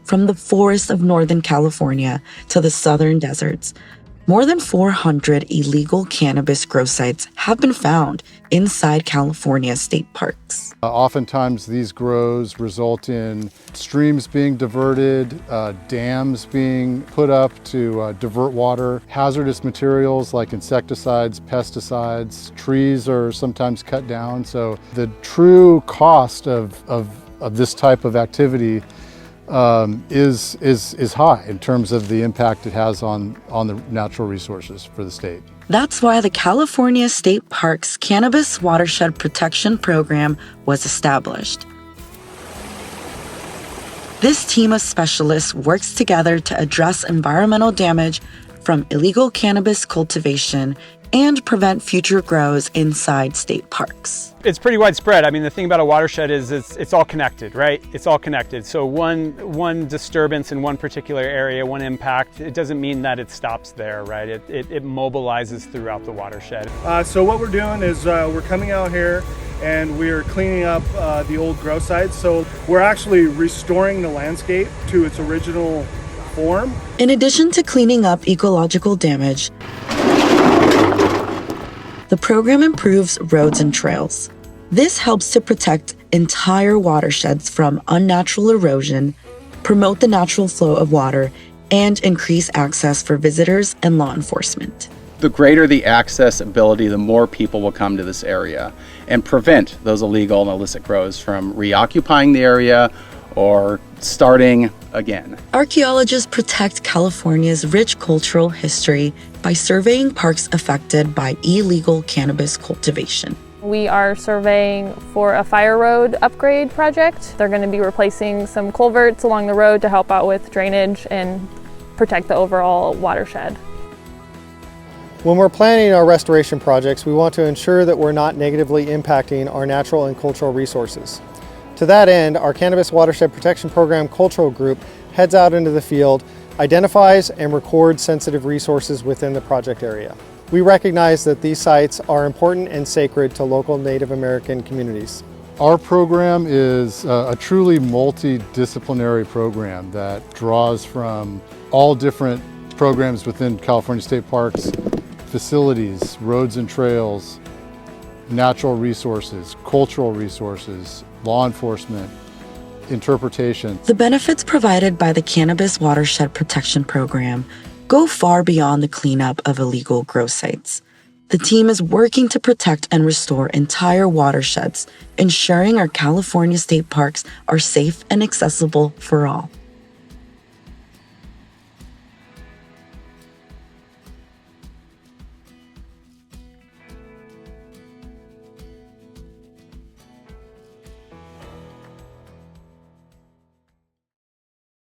from the forests of Northern California to the southern deserts. More than 400 illegal cannabis grow sites have been found inside California state parks. Oftentimes these grows result in streams being diverted, dams being put up to divert water, hazardous materials like insecticides, pesticides, trees are sometimes cut down. So the true cost of this type of activity is high in terms of the impact it has on the natural resources for the state. That's why the California State Parks Cannabis Watershed Protection Program was established. This team of specialists works together to address environmental damage from illegal cannabis cultivation and prevent future grows inside state parks. It's pretty widespread. I mean, the thing about a watershed is it's all connected, right? It's all connected. So one disturbance in one particular area, one impact, it doesn't mean that it stops there, right? It mobilizes throughout the watershed. So what we're doing is we're coming out here and we're cleaning up the old grow sites. So we're actually restoring the landscape to its original form. In addition to cleaning up ecological damage, the program improves roads and trails. This helps to protect entire watersheds from unnatural erosion, promote the natural flow of water, and increase access for visitors and law enforcement. The greater the accessibility, the more people will come to this area and prevent those illegal and illicit grows from reoccupying the area or starting again. Archaeologists protect California's rich cultural history by surveying parks affected by illegal cannabis cultivation. We are surveying for a fire road upgrade project. They're going to be replacing some culverts along the road to help out with drainage and protect the overall watershed. When we're planning our restoration projects, we want to ensure that we're not negatively impacting our natural and cultural resources. To that end, our Cannabis Watershed Protection Program Cultural Group heads out into the field, identifies and records sensitive resources within the project area. We recognize that these sites are important and sacred to local Native American communities. Our program is a truly multidisciplinary program that draws from all different programs within California State Parks, facilities, roads and trails, natural resources, cultural resources, law enforcement, interpretation. The benefits provided by the Cannabis Watershed Protection Program go far beyond the cleanup of illegal grow sites. The team is working to protect and restore entire watersheds, ensuring our California state parks are safe and accessible for all.